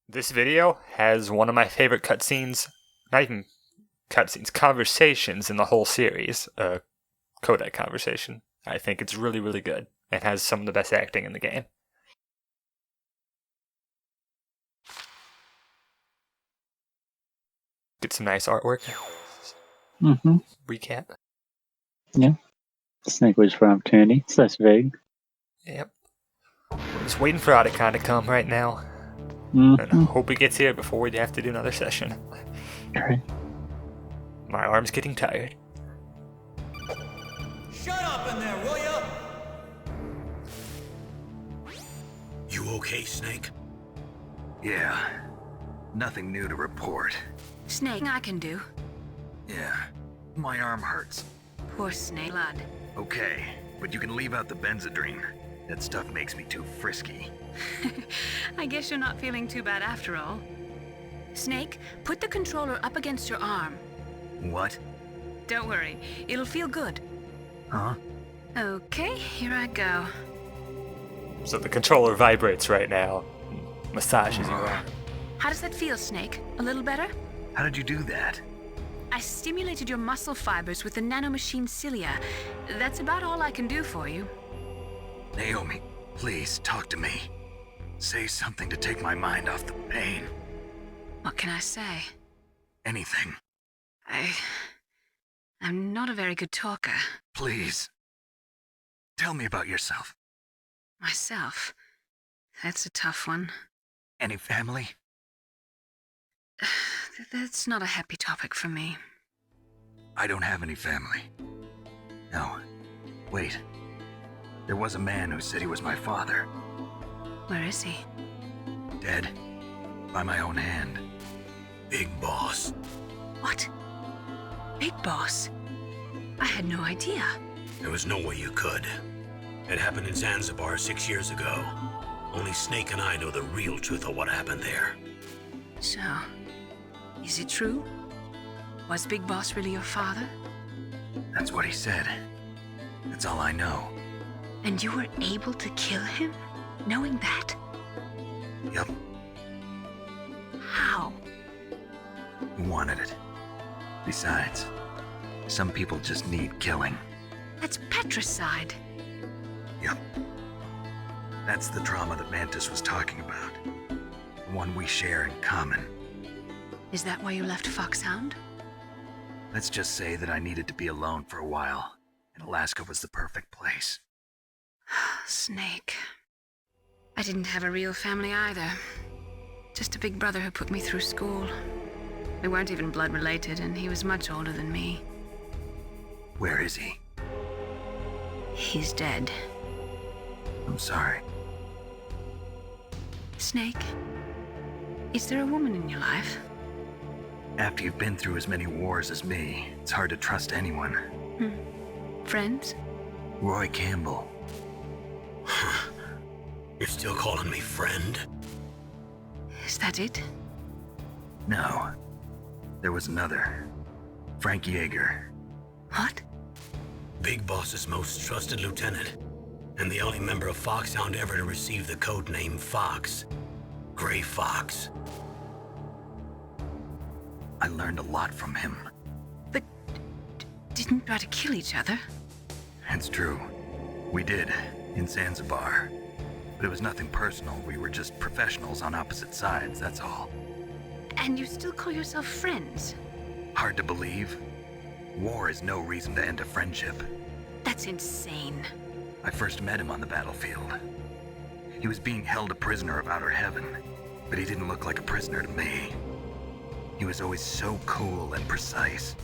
This video has one of my favorite cutscenes, not even cutscenes, conversations in the whole series. Codec conversation. I think it's really, really good. It has some of the best acting in the game. Get some nice artwork. Mm-hmm. Recap. Yeah. Snake wish for opportunity. So that's vague. Yep. We're just waiting for Otacon to come right now. Mm-hmm. And hope he gets here before we have to do another session. Right. My arm's getting tired. Shut up in there, will ya? You okay, Snake? Yeah. Nothing new to report. Snake, I can do. Yeah. My arm hurts. Poor Snake lad. Okay, but you can leave out the Benzedrine. That stuff makes me too frisky. I guess you're not feeling too bad after all. Snake, put the controller up against your arm. What? Don't worry, it'll feel good. Huh? Okay, here I go. So the controller vibrates right now. Massages your arm. How does that feel, Snake? A little better? How did you do that? I stimulated your muscle fibers with the nanomachine cilia. That's about all I can do for you. Naomi, please talk to me. Say something to take my mind off the pain. What can I say? Anything. I'm not a very good talker. Please. Tell me about yourself. Myself? That's a tough one. Any family? That's not a happy topic for me. I don't have any family. No. Wait. There was a man who said he was my father. Where is he? Dead. By my own hand. Big Boss. What? Big Boss? I had no idea. There was no way you could. It happened in Zanzibar 6 years ago. Only Snake and I know the real truth of what happened there. So, is it true? Was Big Boss really your father? That's what he said. That's all I know. And you were able to kill him, knowing that? Yup. How? He wanted it. Besides, some people just need killing. That's patricide. Yup. That's the trauma that Mantis was talking about. The one we share in common. Is that why you left Foxhound? Let's just say that I needed to be alone for a while, and Alaska was the perfect place. Snake. I didn't have a real family either. Just a big brother who put me through school. We weren't even blood related, and he was much older than me. Where is he? He's dead. I'm sorry. Snake, is there a woman in your life? After you've been through as many wars as me, it's hard to trust anyone. Friends? Roy Campbell. You're still calling me friend? Is that it? No. There was another. Frank Yeager. What? Big Boss's most trusted lieutenant, and the only member of Foxhound ever to receive the code name Fox. Gray Fox. I learned a lot from him. But didn't try to kill each other? It's true. We did, in Zanzibar. But it was nothing personal. We were just professionals on opposite sides, that's all. And you still call yourself friends? Hard to believe. War is no reason to end a friendship. That's insane. I first met him on the battlefield. He was being held a prisoner of outer heaven, but he didn't look like a prisoner to me. He was always so cool and precise.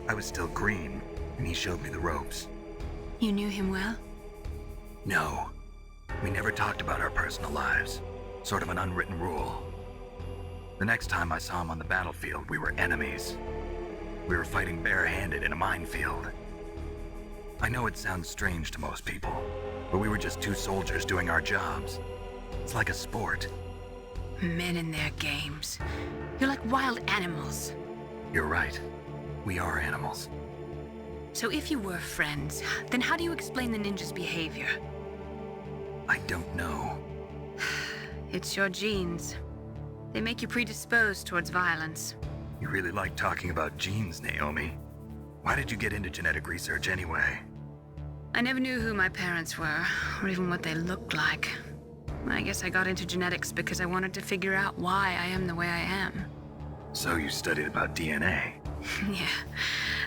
I was still green, and he showed me the ropes. You knew him well? No. We never talked about our personal lives. Sort of an unwritten rule. The next time I saw him on the battlefield, we were enemies. We were fighting barehanded in a minefield. I know it sounds strange to most people, but we were just two soldiers doing our jobs. It's like a sport. Men and their games. You're like wild animals. You're right. We are animals. So if you were friends, then how do you explain the ninja's behavior? I don't know. It's your genes. They make you predisposed towards violence. You really like talking about genes, Naomi. Why did you get into genetic research anyway? I never knew who my parents were, or even what they looked like. I guess I got into genetics because I wanted to figure out why I am the way I am. So you studied about DNA. Yeah.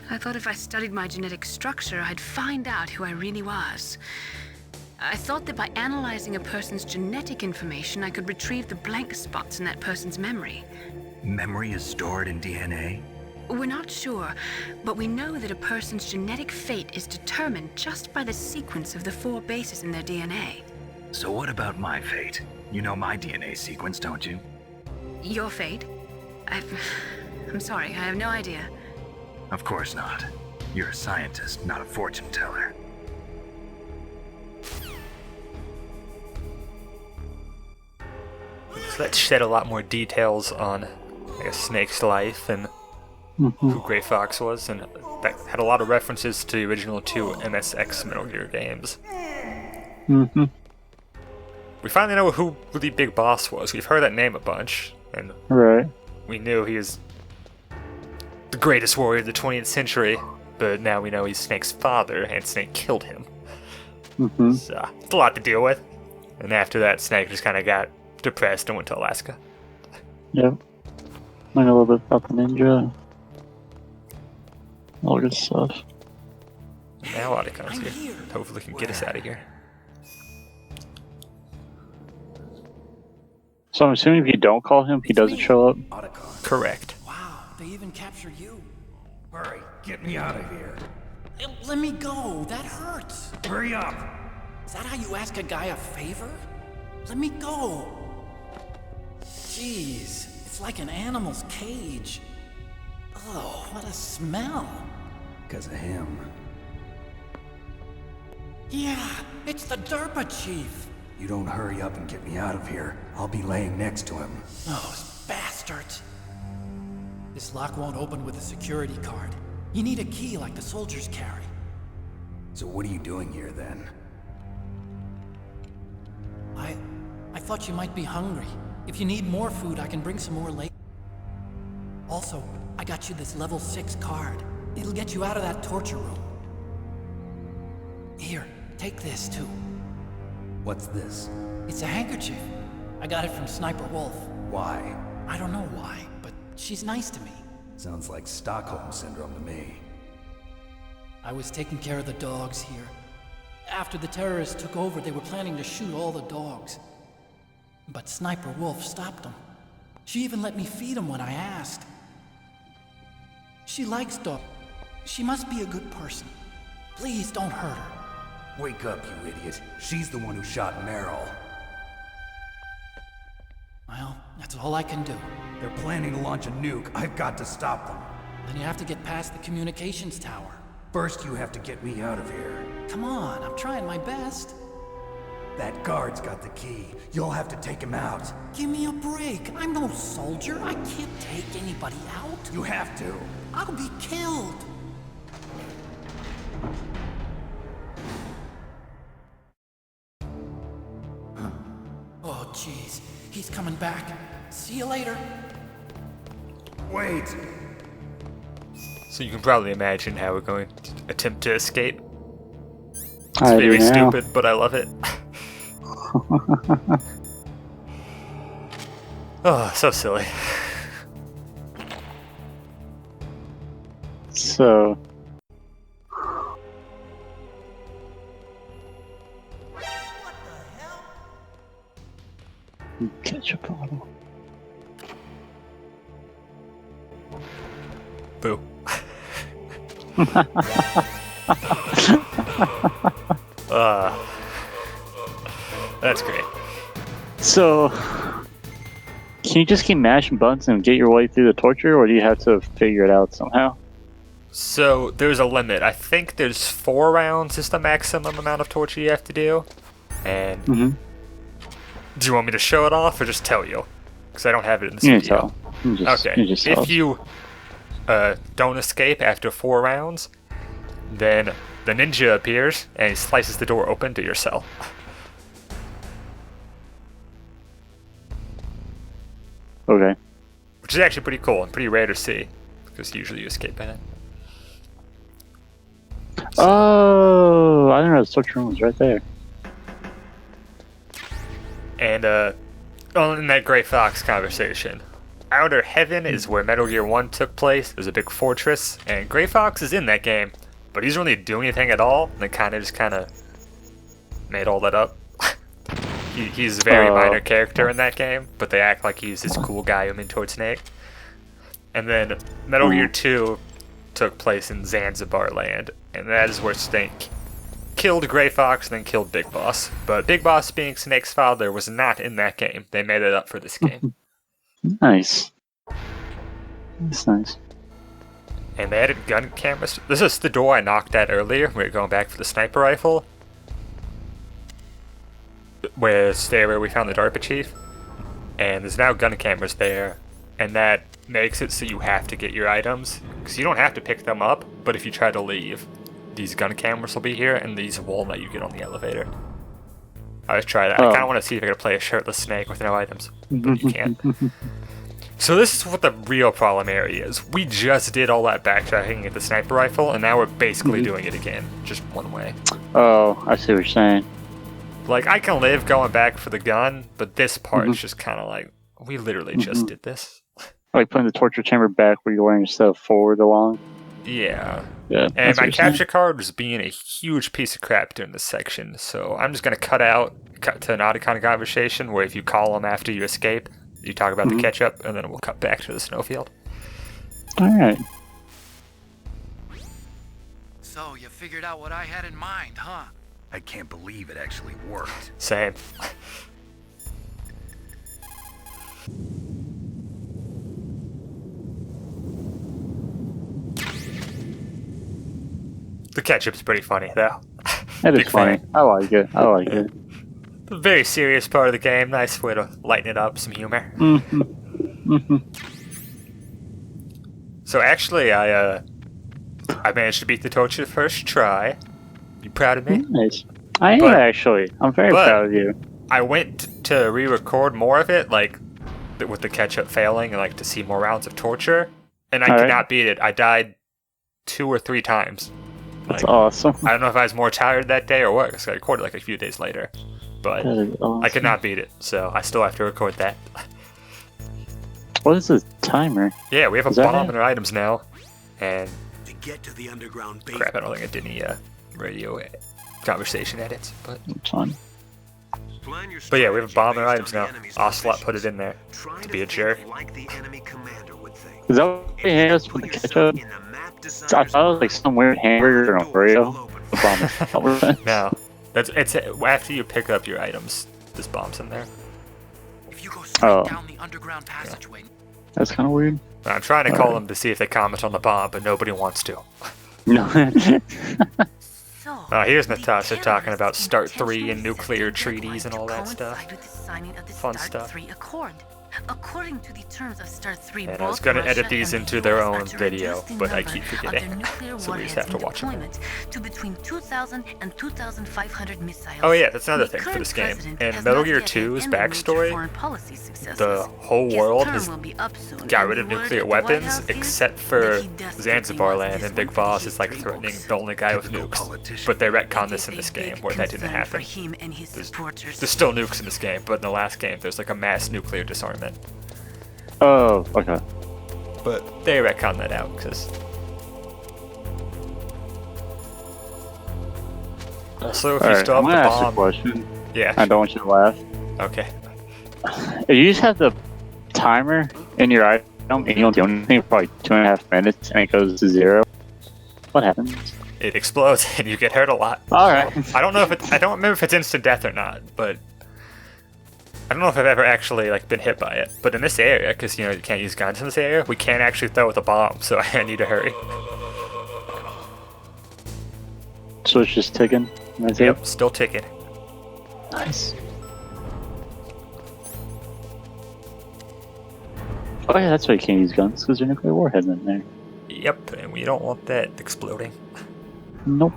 I thought if I studied my genetic structure, I'd find out who I really was. I thought that by analyzing a person's genetic information, I could retrieve the blank spots in that person's memory. Memory is stored in DNA? We're not sure, but we know that a person's genetic fate is determined just by the sequence of the 4 bases in their DNA. So what about my fate? You know my DNA sequence, don't you? Your fate? I'm sorry, I have no idea. Of course not. You're a scientist, not a fortune teller. So that shed a lot more details on, I guess, Snake's life and who Gray Fox was, and that had a lot of references to the original 2 MSX Metal Gear games. Mm-hmm. We finally know who the big boss was. We've heard that name a bunch, and Right. we knew he was the greatest warrior of the 20th century, but now we know he's Snake's father, and Snake killed him. Mm-hmm. So, it's a lot to deal with. And after that, Snake just kind of got depressed and went to Alaska. Yep. Learn a little bit about the ninja. All good stuff. Now Otacons here. Hopefully can get us out of here. So I'm assuming if you don't call him, he doesn't show up. Otacon. Correct. Wow, they even capture you. Hurry, get me out of here. Let me go. That hurts. Hurry up. Is that how you ask a guy a favor? Let me go. Jeez, it's like an animal's cage. Oh, what a smell. Because of him. Yeah, it's the Derpa Chief. You don't hurry up and get me out of here, I'll be laying next to him. Those bastards. This lock won't open with a security card. You need a key like the soldiers carry. So what are you doing here then? I thought you might be hungry. If you need more food, I can bring some more later. Also, I got you this level 6 card. It'll get you out of that torture room. Here, take this too. What's this? It's a handkerchief. I got it from Sniper Wolf. Why? I don't know why, but she's nice to me. Sounds like Stockholm Syndrome to me. I was taking care of the dogs here. After the terrorists took over, they were planning to shoot all the dogs. But Sniper Wolf stopped them. She even let me feed them when I asked. She likes dogs. She must be a good person. Please don't hurt her. Wake up, you idiot. She's the one who shot Meryl. Well, that's all I can do. They're planning to launch a nuke. I've got to stop them. Then you have to get past the communications tower. First, you have to get me out of here. Come on, I'm trying my best. That guard's got the key. You'll have to take him out. Give me a break. I'm no soldier. I can't take anybody out. You have to. I'll be killed. Oh, jeez. He's coming back. See you later. Wait. So you can probably imagine how we're going to attempt to escape. It's I do very now. stupid, but I love it. Oh, so silly. So. Ketchup bottle. Boo. That's great. So, can you just keep mashing buttons and get your way through the torture, or do you have to figure it out somehow? So there's a limit. I think there's 4 rounds is the maximum amount of torture you have to do. And do you want me to show it off or just tell you? Because I don't have it in this You can video. tell. You just, Okay. you just tell If us. you don't escape after 4 rounds, then the ninja appears and he slices the door open to your cell. Okay. which is actually pretty cool and pretty rare to see, because usually you escape by that. Oh, I didn't know the torture room was right there. And in that Gray Fox conversation, Outer Heaven is where Metal Gear 1 took place. There's a big fortress, and Gray Fox is in that game, but he doesn't really do anything at all, and they kind of made all that up. He's a very minor character in that game, but they act like he's this cool guy who mentored Snake. And then Metal Gear 2 took place in Zanzibar Land, and that is where Snake killed Gray Fox and then killed Big Boss. But Big Boss, being Snake's father, was not in that game. They made it up for this game. Nice. That's nice. And they added gun cameras. This is the door I knocked at earlier. We were going back for the sniper rifle. Where we found the DARPA chief. And there's now gun cameras there. And that makes it so you have to get your items. Because you don't have to pick them up, but if you try to leave, these gun cameras will be here, and these won't let you get on the elevator. I was trying that. I kind of want to see if I can play a shirtless Snake with no items, but you can't. So this is what the real problem area is. We just did all that backtracking at the sniper rifle, and now we're basically doing it again, just one way. Oh, I see what you're saying. Like, I can live going back for the gun, but this part is just kind of like, we literally just did this. Like putting the torture chamber back where you're wearing yourself forward along. Yeah. Yeah. And my capture card was being a huge piece of crap during this section, so I'm just going to cut to an Otacon conversation where if you call them after you escape, you talk about the ketchup, and then we'll cut back to the snowfield. Alright. So, you figured out what I had in mind, huh? I can't believe it actually worked. Same. The ketchup's pretty funny, though. That is Big funny. fan. I like it. I like it. The very serious part of the game. Nice way to lighten it up, some humor. So actually, I managed to beat the torture the first try. You proud of me? Nice. I am But- actually. I'm very but- proud of you. I went to re-record more of it, like with the ketchup failing, and like to see more rounds of torture, and I could Alright. not beat it. I died 2 or 3 times. That's Like, awesome. I don't know if I was more tired that day or what, because I recorded like a few days later. But That is awesome. I could not beat it, so I still have to record that. What is this timer? Yeah, we have a Is that bomb it? in our items now, and To get to the underground base. crap, I don't think I did any radio conversation edits, but It's fun. But yeah, we have a bomb in our items now. Ocelot put it in there to be a jerk. Like the enemy commander would think. Is that what he has for the ketchup? I thought it was like some weird hamburger or a burrito. The bomb. No, it's after you pick up your items. This bomb's in there. If you go straight Oh. down the underground passageway, That's kind of weird. I'm trying to call them to see if they comment on the bomb, but nobody wants to. No. So, Here's the Natasha talking about terrorists Start 3 intentionally and nuclear set the deadline treaties and to all that stuff. coincide with the signing of the Fun Start stuff. 3 Accord. According to the terms of Start 3, And I was both gonna Russia edit these and the into their US own are to video, reduce the but I number keep of forgetting. their nuclear So we just warheads have to in watch them. deployment to between 2,000 and 2,500 missiles. Oh yeah, that's another The thing for current this game. president In has Metal not Gear yet had 2's any major backstory, foreign policy successes. the whole His world term has will be up soon, got and rid of the word nuclear at the White weapons, House is except that for he desperately Zanzibar wants Land, this and Big one for Boss is like history threatening books. the only guy with Typical nukes. politician. But they retconned It this is in a this game big where that didn't concern for happen. him and his supporters. There's still nukes in this game, but in the last game there's like a mass nuclear disarmament. Oh, okay. But they retconned that out because. Also, if you Alright, still I'm have gonna the ask you a bomb, question. yeah, I don't want you to laugh. okay. If you just have the timer in your item and you don't do anything for like 2.5 minutes and it goes to 0, what happens? It explodes and you get hurt a lot. Alright. I don't know if I don't remember if it's instant death or not, but I don't know if I've ever actually like been hit by it. But in this area, because you can't use guns in this area, we can't actually throw with a bomb, so I need to hurry. So it's just ticking. That's Yep, still ticking. it. Nice. Oh yeah, that's why you can't use guns, because there's nuclear warheads in there. Yep, and we don't want that exploding. Nope.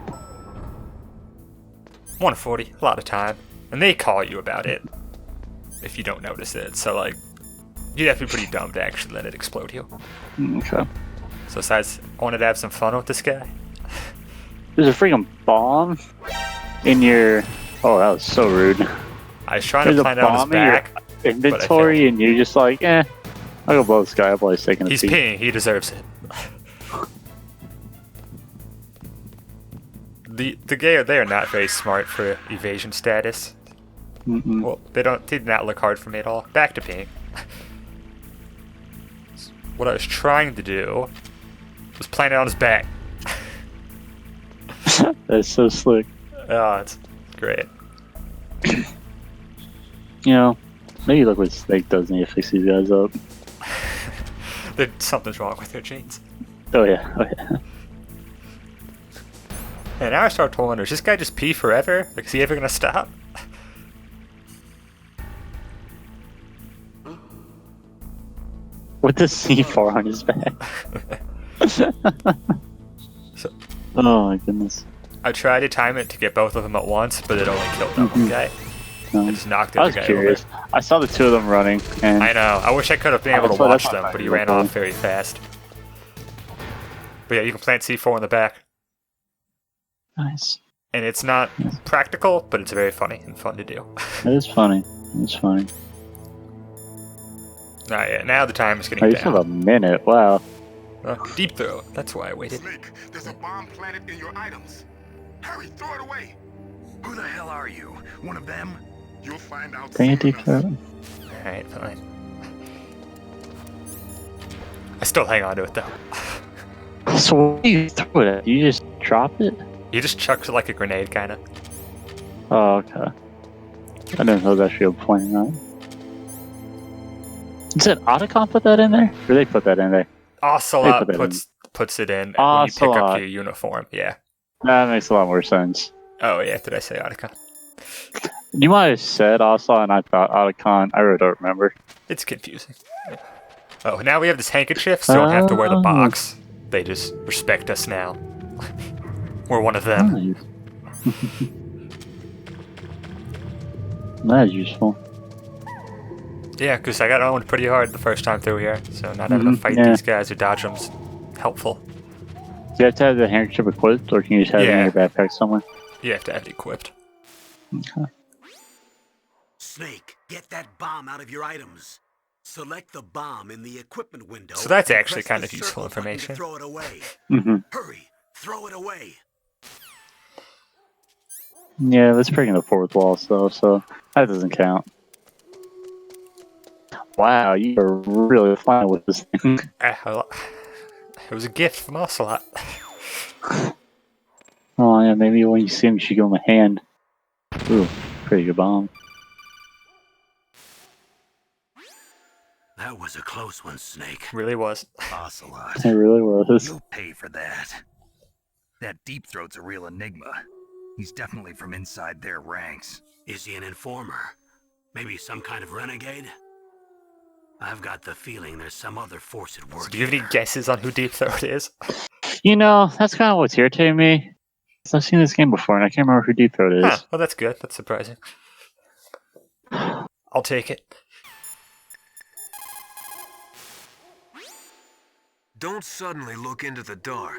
140, a lot of time, and they call you about it if you don't notice it. So like, You'd have to be pretty dumb to actually let it explode you. Okay. So besides, I wanted to have some fun with this guy. There's a freaking bomb in your... Oh, that was so rude. I was trying There's to a plant it on his bomb in your back. inventory, and you're just like, I'll go blow this guy up while he's taking a He's seat. peeing. He deserves it. The they are not very smart for evasion status. Well, they did not look hard for me at all. Back to peeing. What I was trying to do was plant it on his back. That's so slick. Oh, it's great. You know, maybe look what Snake does and he fix these guys up. Something's wrong with their genes. Oh yeah, oh yeah. And now I start to wonder, is this guy just pee forever? Like, is he ever gonna stop? With the C4 on his back. So, oh my goodness. I tried to time it to get both of them at once, but it only killed that one guy. I just knocked the I other was guy curious. over. I saw the two of them running, and I know. I wish I could have been able to That's what I watch thought them, I but he was ran doing. off very fast. But yeah, you can plant C4 in the back. nice. And it's not practical, but it's very funny and fun to do. That is funny. It's funny. Now the time is Oh, getting you still have a down. minute. Wow. Deep throat. That's why I waited. Snake, there's a bomb planted in your items. Hurry, throw it away. Who the hell are you? One of them? You'll find out Dang it, soon deep enough. throat. Alright, fine. I still hang on to it though. So what do you throw it at? You just drop it? You just chucks it like a grenade, kind of. Oh, okay. I didn't know that actually a plan, right? Did Otacon put that in there? Or they put that in there? Ocelot They put that puts it in when you pick up Ocelot. your uniform. Yeah. That makes a lot more sense. Oh yeah, did I say Otacon? You might have said Ocelot and I thought Otacon. I really don't remember. It's confusing. Yeah. Oh, now we have this handkerchief, so we don't have to wear the Oh. box. They just respect us now. We're one of them. Nice. That is useful. Yeah, because I got owned pretty hard the first time through here, so not having to fight yeah. these guys or dodge them's helpful. Do you have to have the handkerchief equipped, or can you just have it in Yeah. your backpack somewhere? You have to have it equipped. Okay. Snake, get that bomb out of your items. Select the bomb in the equipment window. So that's and actually press kind the of useful circle button to information. Throw it away. Mm-hmm. Hurry, throw it away. Yeah, that's breaking the fourth wall, so that doesn't count. Wow, you are really flying with this thing. It was a gift from Ocelot. Oh yeah, maybe when you see him, you should give him a hand. Ooh, pretty good bomb. That was a close one, Snake. Really was. Ocelot. It really was. You'll pay for that. That Deep Throat's a real enigma. He's definitely from inside their ranks. Is he an informer? Maybe some kind of renegade? I've got the feeling there's some other force at work. So do you have any here. guesses on who Deep Throat is? You know, that's kind of what's irritating me. 'Cause I've seen this game before, and I can't remember who Deep Throat is. Huh, well, that's good. That's surprising. I'll take it. Don't suddenly look into the dark.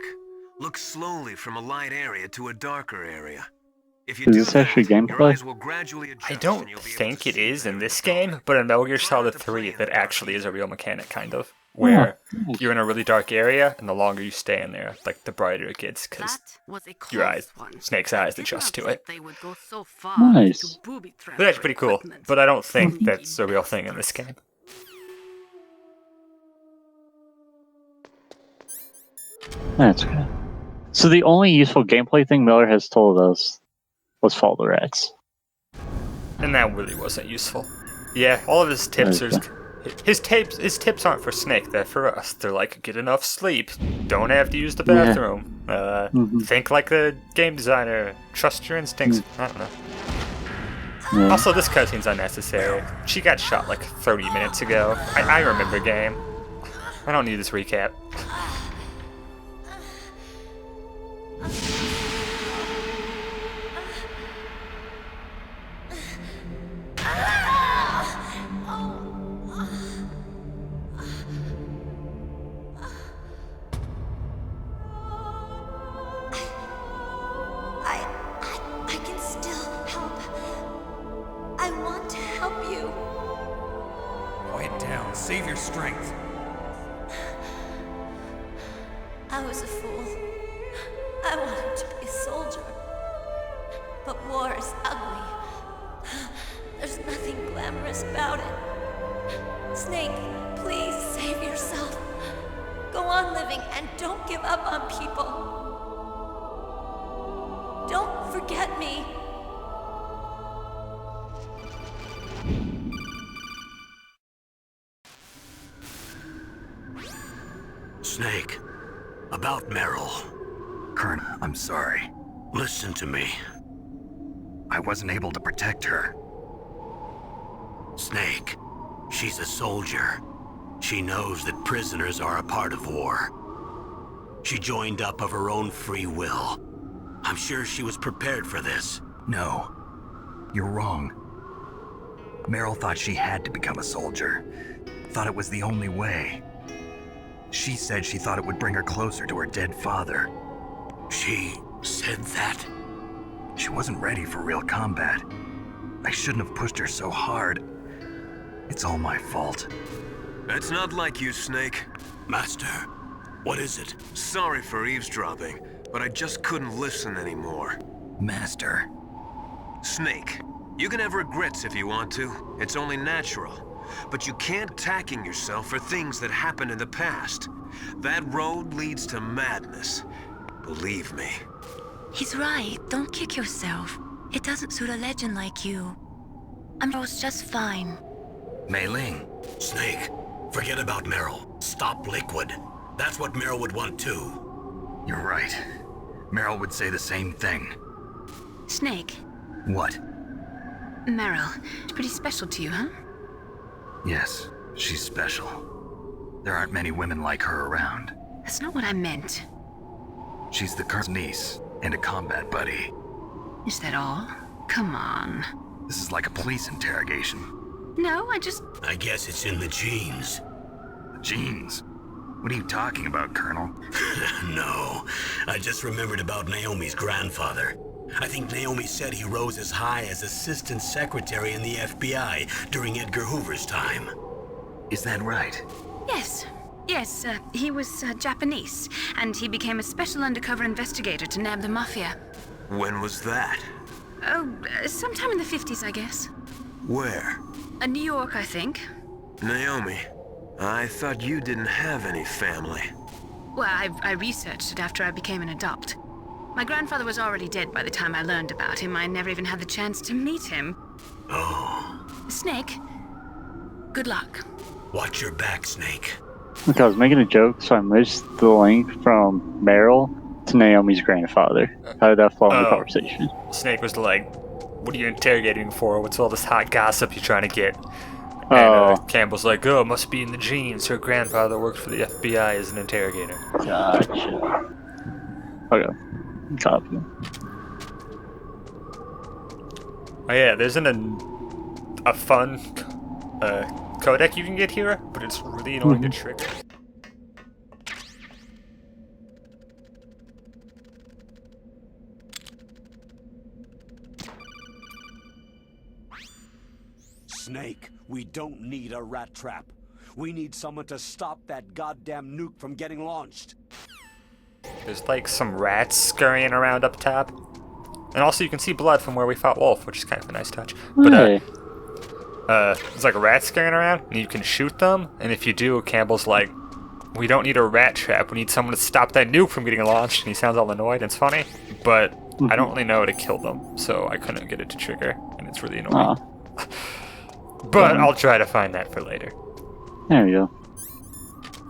Look slowly from a light area to a darker area. If you Is do this that, actually your gameplay? eyes will gradually adjust I don't and you'll be able think to it see is in better this the dark. game, but in Metal Gear Try Solid not to 3, play in that the dark actually is a either. real mechanic, kind of. Where you're in a really dark area, and the longer you stay in there, like, the brighter it gets, because That was a close your eyes, one. Snake's eyes adjust to it. They would go so far Nice. to booby trap But that's your pretty cool, equipment. but I don't think Sneaky that's a real thing in this bastards. game. That's good. So the only useful gameplay thing Miller has told us was follow the rats. And that really wasn't useful. Yeah, all of his tips are... His tips aren't for Snake, they're for us. They're like, get enough sleep, don't have to use the Yeah. bathroom, think like a game designer, trust your instincts, I don't know. Yeah. Also, this cutscene's unnecessary. She got shot like 30 minutes ago. I remember game. I don't need this recap. down. Save your strength. I was a fool. I wanted to be a soldier. But war is ugly. There's nothing glamorous about it. Snake, please save yourself. Go on living and don't give up on people. Don't forget me. Snake, about Meryl. Colonel, I'm sorry. Listen to me. I wasn't able to protect her. Snake, she's a soldier. She knows that prisoners are a part of war. She joined up of her own free will. I'm sure she was prepared for this. No, you're wrong. Meryl thought she had to become a soldier. Thought it was the only way. She said she thought it would bring her closer to her dead father. She said that? She wasn't ready for real combat. I shouldn't have pushed her so hard. It's all my fault. That's not like you, Snake. Master, what is it? Sorry for eavesdropping, but I just couldn't listen anymore. Master. Snake, you can have regrets if you want to. It's only natural. But you can't attacking yourself for things that happened in the past. That road leads to madness. Believe me. He's right. Don't kick yourself. It doesn't suit a legend like you. Meryl's just fine. Mei Ling. Snake, forget about Meryl. Stop Liquid. That's what Meryl would want too. You're right. Meryl would say the same thing. Snake, What? Meryl, she's pretty special to you, huh? Yes, she's special. There aren't many women like her around. That's not what I meant. She's the Colonel's niece and a combat buddy. Is that all? Come on. This is like a police interrogation. No, I guess it's in the genes. The genes? What are you talking about, Colonel? No, I just remembered about Naomi's grandfather. I think Naomi said he rose as high as assistant secretary in the FBI during Edgar Hoover's time. Is that right? Yes. Yes, he was Japanese, and he became a special undercover investigator to nab the mafia. When was that? Oh, sometime in the 50s, I guess. Where? New York, I think. Naomi, I thought you didn't have any family. Well, I researched it after I became an adult. My grandfather was already dead by the time I learned about him. I never even had the chance to meet him. Oh. Snake, good luck. Watch your back, Snake. Look, I was making a joke, so I missed the link from Meryl to Naomi's grandfather. How did that fall in the conversation? Snake was like, what are you interrogating for? What's all this hot gossip you're trying to get? And Campbell's like, oh, it must be in the genes. Her grandfather worked for the FBI as an interrogator. Gotcha. Okay. Copy. Oh yeah, there's a fun codec you can get here, but it's really annoying to trigger. Snake, we don't need a rat trap. We need someone to stop that goddamn nuke from getting launched. There's like some rats scurrying around up top. And also you can see blood from where we fought Wolf, which is kind of a nice touch. But there's like rats scurrying around, and you can shoot them, and if you do, Campbell's like, we don't need a rat trap, we need someone to stop that nuke from getting launched, and he sounds all annoyed, and it's funny, but I don't really know how to kill them, so I couldn't get it to trigger, and it's really annoying. But I'll try to find that for later. There we go.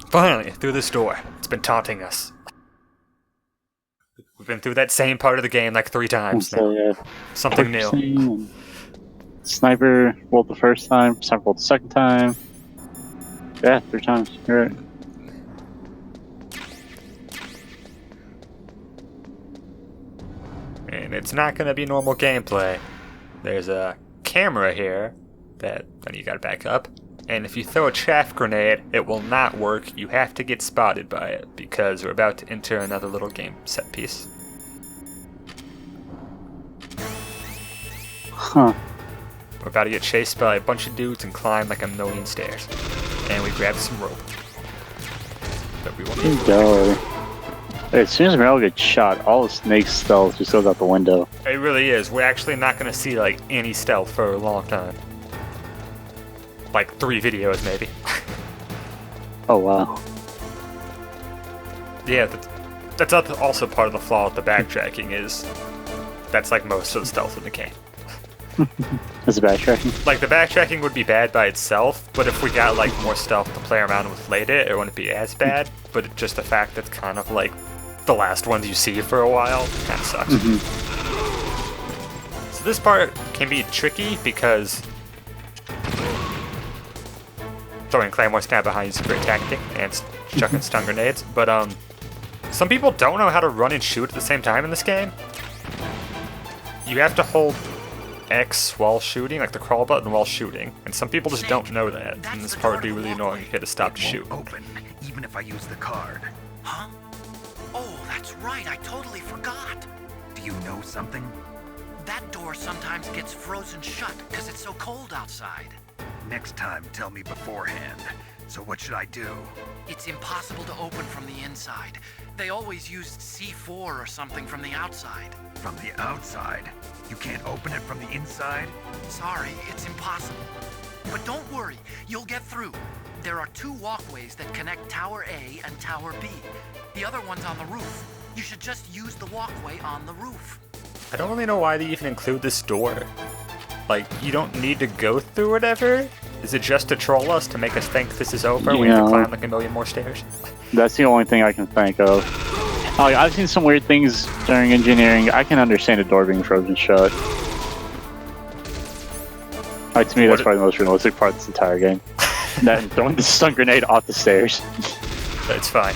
Finally, through this door. It's been taunting us. We've been through that same part of the game like 3 times now. So, Something new. Sniper rolled the first time, sniper rolled the second time. Yeah, 3 times. You're right. And it's not going to be normal gameplay. There's a camera here that you got to back up. And if you throw a chaff grenade, it will not work. You have to get spotted by it because we're about to enter another little game set piece. Huh. We're about to get chased by a bunch of dudes and climb like a million stairs. and we grab some rope. That we won't There need you go. As soon as Meryl gets shot, all the Snake's stealth just goes out the window. It really is. We're actually not going to see like any stealth for a long time. Like 3 videos maybe. Oh wow. Yeah, that's also part of the flaw with the backtracking is that's like most of the stealth in the game. Is it backtracking? Like the backtracking would be bad by itself, but if we got like more stealth to play around with later, it wouldn't be as bad. But it's just the fact that's kind of like the last ones you see for a while kind of sucks. So this part can be tricky because throwing claymores kind of behind you is a great tactic and chucking stun grenades. But some people don't know how to run and shoot at the same time in this game. You have to hold X while shooting, like the crawl button while shooting, and some people just don't know that, and this part would be really annoying if you had to stop to shoot. Open, even if I use the card. Huh? Oh, that's right. I totally forgot. Do you know something? That door sometimes gets frozen shut because it's so cold outside. Next time, tell me beforehand. So what should I do? It's impossible to open from the inside. They always used C4 or something from the outside. From the outside? You can't open it from the inside? Sorry, it's impossible. But don't worry, you'll get through. There are 2 walkways that connect Tower A and Tower B. The other one's on the roof. You should just use the walkway on the roof. I don't really know why they even include this door. Like, you don't need to go through whatever? Is it just to troll us, to make us think this is over? We have to climb like a million more stairs? That's the only thing I can think of. Like, I've seen some weird things during engineering. I can understand a door being frozen shut. Like, to me, that's probably the most realistic part of this entire game. That and throwing the stun grenade off the stairs. That's fine.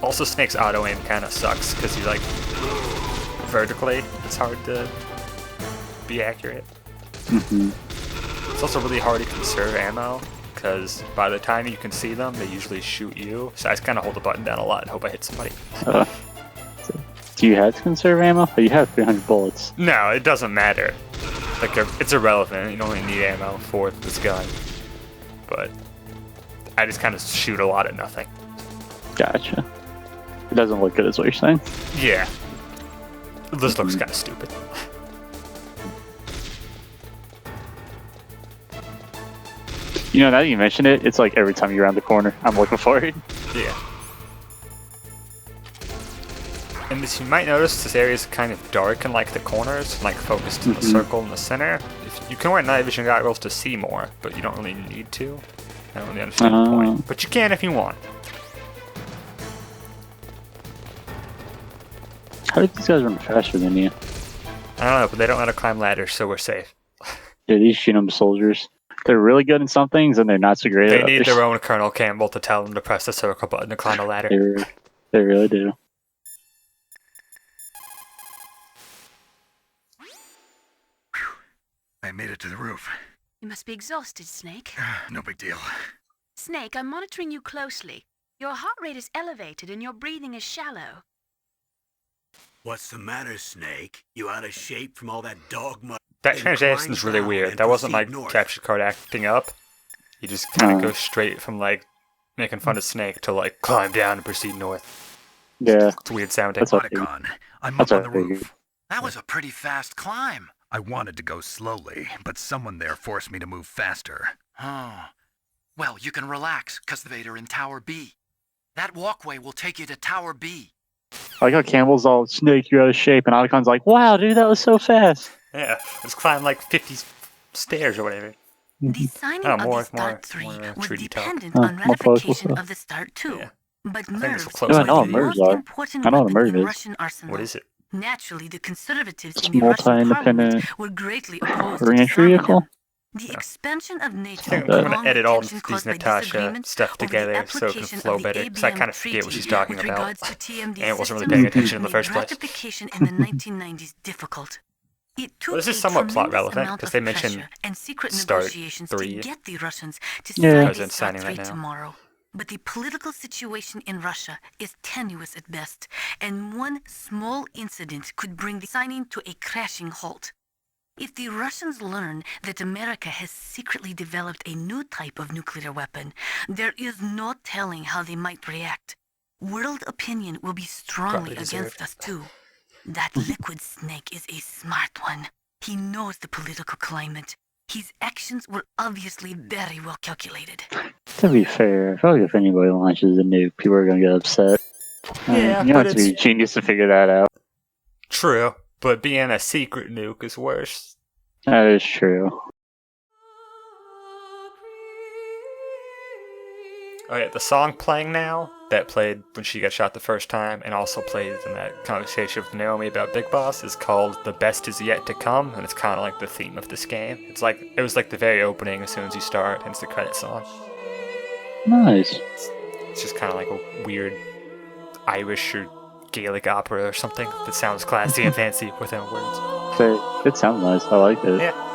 Also, Snake's auto aim kind of sucks because he's like vertically. It's hard to be accurate. It's also really hard to conserve ammo because by the time you can see them, they usually shoot you. So I just kind of hold the button down a lot and hope I hit somebody. Do you have to conserve ammo? You have 300 bullets. No, it doesn't matter. Like, it's irrelevant. You don't even need ammo for this gun. But I just kind of shoot a lot at nothing. Gotcha. It doesn't look good, is what you're saying? Yeah. This looks kind of stupid. You know, now that you mention it, it's like every time you're around the corner, I'm looking for it. Yeah. And as you might notice, this area is kind of dark in like the corners, like focused in the circle in the center. You can wear night vision goggles to see more, but you don't really need to. I don't really understand the point. But you can if you want. How do these guys run faster than you? I don't know, but they don't know how to climb ladders, so we're safe. Yeah, these Shinum soldiers. They're really good in some things, and they're not so great at others. They need their own Colonel Campbell to tell them to press the circle button to climb a ladder. They really do. I made it to the roof. You must be exhausted, Snake. No big deal. Snake, I'm monitoring you closely. Your heart rate is elevated and your breathing is shallow. What's the matter, Snake? You out of shape from all that dog mud? That transition's really weird. That wasn't like capture card acting up. You just kind of go straight from like making fun of Snake to like climb down and proceed north. Yeah. It's weird sounding. That's I'm up on the roof. That was a pretty fast climb. I wanted to go slowly, but someone there forced me to move faster. Oh. Well, you can relax, because they're in Tower B. That walkway will take you to Tower B. I like how Campbell's all, Snake, you're out of shape, and Otacon's like, wow, dude, that was so fast. Yeah, let's climb like 50 stairs or whatever. The signing of the Start 3 was dependent on ratification of the Start 2. Yeah. But MERVs I know what MERVs are. I know what a MERV is. Russian arsenal. What is it? Naturally, the conservatives It's in the Russian parliament multi-independent were greatly opposed re-entry to vehicle. the expansion of NATO. I think I'm going to edit all of these Natasha stuff together so it can flow better, because I kind of forget what she's talking about. And I wasn't really paying attention in the first place. Ratification in the 1990s difficult. It took Well, this is somewhat plot relevant, because they mention and secret Start negotiations 3. to get the Russians to Yeah. sign President's Start signing 3 right now. tomorrow. But the political situation in Russia is tenuous at best, and one small incident could bring the signing to a crashing halt. If the Russians learn that America has secretly developed a new type of nuclear weapon, there is no telling how they might react. World opinion will be strongly against us too. That liquid snake is a smart one. He knows the political climate. His actions were obviously very well calculated. To be fair, I feel like if anybody launches a nuke, people are gonna get upset. Yeah, you don't but have to be a genius to figure that out. True, but being a secret nuke is worse. That is true. Oh yeah, the song playing now, that played when she got shot the first time, and also played in that conversation with Naomi about Big Boss, is called The Best Is Yet to Come, and it's kind of like the theme of this game. It was like the very opening as soon as you start, and it's the credit song. Nice. It's just kind of like a weird Irish or Gaelic opera or something that sounds classy and fancy within words. So, it sounds nice. I like it. Yeah.